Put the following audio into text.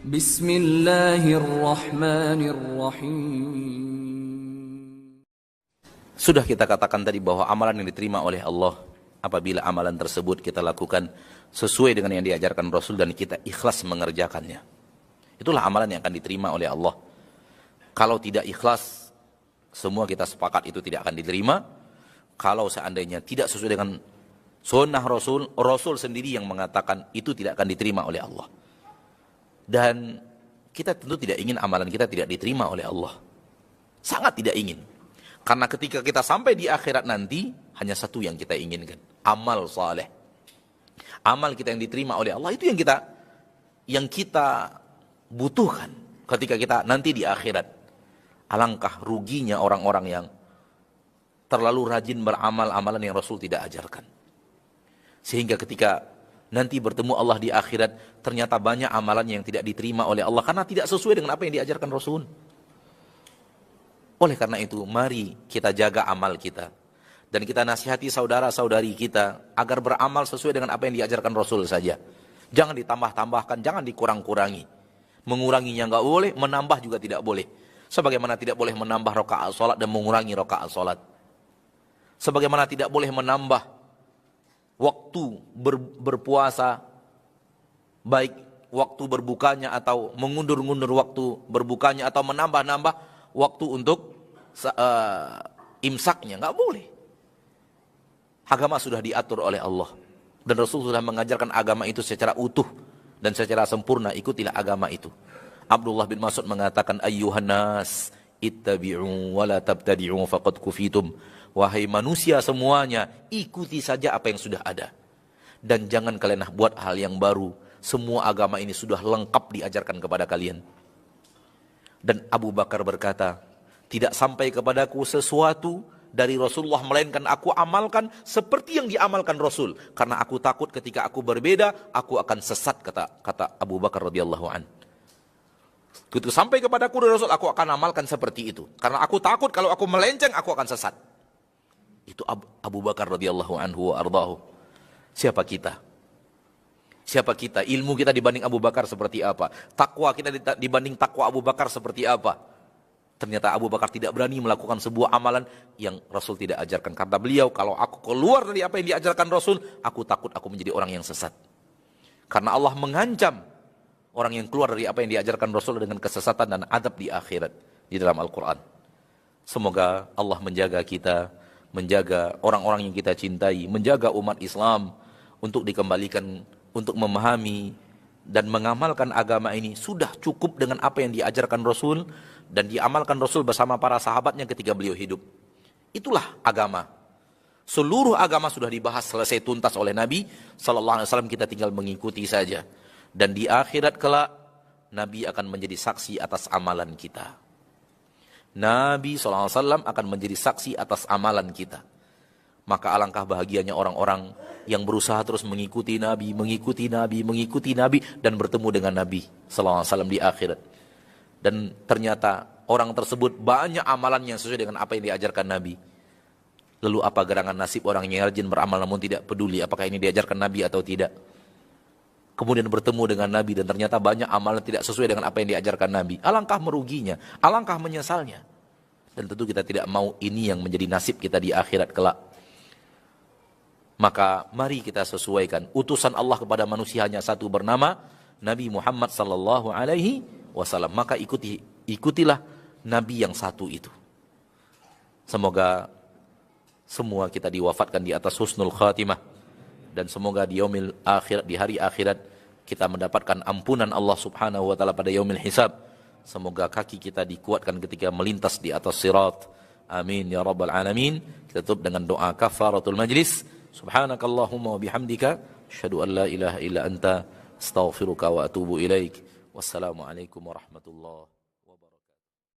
Bismillahirrahmanirrahim. Sudah kita katakan tadi bahwa amalan yang diterima oleh Allah apabila amalan tersebut kita lakukan sesuai dengan yang diajarkan Rasul dan kita ikhlas mengerjakannya. Itulah amalan yang akan diterima oleh Allah. Kalau tidak ikhlas, semua kita sepakat itu tidak akan diterima. Kalau seandainya tidak sesuai dengan sunnah Rasul, Rasul sendiri yang mengatakan itu tidak akan diterima oleh Allah. Dan kita tentu tidak ingin amalan kita tidak diterima oleh Allah. Sangat tidak ingin. Karena ketika kita sampai di akhirat nanti, hanya satu yang kita inginkan. Amal saleh. Amal kita yang diterima oleh Allah, itu yang kita butuhkan ketika kita nanti di akhirat. Alangkah ruginya orang-orang yang terlalu rajin beramal amalan yang Rasul tidak ajarkan. Sehingga ketika nanti bertemu Allah di akhirat, ternyata banyak amalan yang tidak diterima oleh Allah karena tidak sesuai dengan apa yang diajarkan Rasul. Oleh karena itu, mari kita jaga amal kita. Dan kita nasihati saudara-saudari kita agar beramal sesuai dengan apa yang diajarkan Rasul saja. Jangan ditambah-tambahkan, jangan dikurang-kurangi. Menguranginya enggak boleh, menambah juga tidak boleh. Sebagaimana tidak boleh menambah rakaat salat dan mengurangi rakaat salat. Sebagaimana tidak boleh menambah waktu berpuasa, baik waktu berbukanya atau mengundur-undur waktu berbukanya atau menambah-nambah waktu untuk imsaknya, nggak boleh. Agama sudah diatur oleh Allah dan Rasul sudah mengajarkan agama itu secara utuh dan secara sempurna. Ikutilah agama itu. Abdullah bin Mas'ud mengatakan, ayyuhan nas ittabi'u wa la tabtadi'u faqad kufitum. Wahai manusia semuanya, ikuti saja apa yang sudah ada dan jangan kalian buat hal yang baru. Semua agama ini sudah lengkap diajarkan kepada kalian. Dan Abu Bakar berkata, tidak sampai kepadaku sesuatu dari Rasulullah melainkan aku amalkan seperti yang diamalkan Rasul, karena aku takut ketika aku berbeda aku akan sesat, kata Abu Bakar radhiyallahu an. Ketika sampai kepadaku dari Rasul, aku akan amalkan seperti itu karena aku takut kalau aku melenceng aku akan sesat. Itu Abu Bakar radhiyallahu anhu wa ardhahu. Siapa kita? Siapa kita? Ilmu kita dibanding Abu Bakar seperti apa? Takwa kita dibanding takwa Abu Bakar seperti apa? Ternyata Abu Bakar tidak berani melakukan sebuah amalan yang Rasul tidak ajarkan. Kata beliau, kalau aku keluar dari apa yang diajarkan Rasul, aku takut aku menjadi orang yang sesat. Karena Allah mengancam orang yang keluar dari apa yang diajarkan Rasul dengan kesesatan dan adab di akhirat di dalam Al-Quran. Semoga Allah menjaga kita, menjaga orang-orang yang kita cintai, menjaga umat Islam untuk dikembalikan, untuk memahami dan mengamalkan agama ini. Sudah cukup dengan apa yang diajarkan Rasul dan diamalkan Rasul bersama para sahabatnya ketika beliau hidup. Itulah agama. Seluruh agama sudah dibahas selesai tuntas oleh Nabi sallallahu alaihi wasallam, kita tinggal mengikuti saja. Dan di akhirat kelak Nabi akan menjadi saksi atas amalan kita. Nabi sallallahu alaihi wasallam akan menjadi saksi atas amalan kita. Maka alangkah bahagianya orang-orang yang berusaha terus mengikuti Nabi dan bertemu dengan Nabi sallallahu alaihi wasallam di akhirat. Dan ternyata orang tersebut banyak amalan yang sesuai dengan apa yang diajarkan Nabi. Lalu apa gerangan nasib orang yang rajin beramal namun tidak peduli apakah ini diajarkan Nabi atau tidak. Kemudian bertemu dengan Nabi dan ternyata banyak amalan tidak sesuai dengan apa yang diajarkan Nabi. Alangkah meruginya, alangkah menyesalnya. Dan tentu kita tidak mau ini yang menjadi nasib kita di akhirat kelak. Maka mari kita sesuaikan. Utusan Allah kepada manusia hanya satu, bernama Nabi Muhammad sallallahu alaihi wasallam. Maka ikutilah Nabi yang satu itu. Semoga semua kita diwafatkan di atas husnul khatimah. Dan semoga di yaumil akhirat, di hari akhirat kita mendapatkan ampunan Allah subhanahu wa ta'ala pada yaumil hisab. Semoga kaki kita dikuatkan ketika melintas di atas sirat. Amin ya rabbal alamin. Kita tutup dengan doa kafaratul majlis. Subhanakallahumma wa bihamdika asyhadu an la ilaha illa anta astaghfiruka wa atubu ilaik. Wassalamualaikum warahmatullahi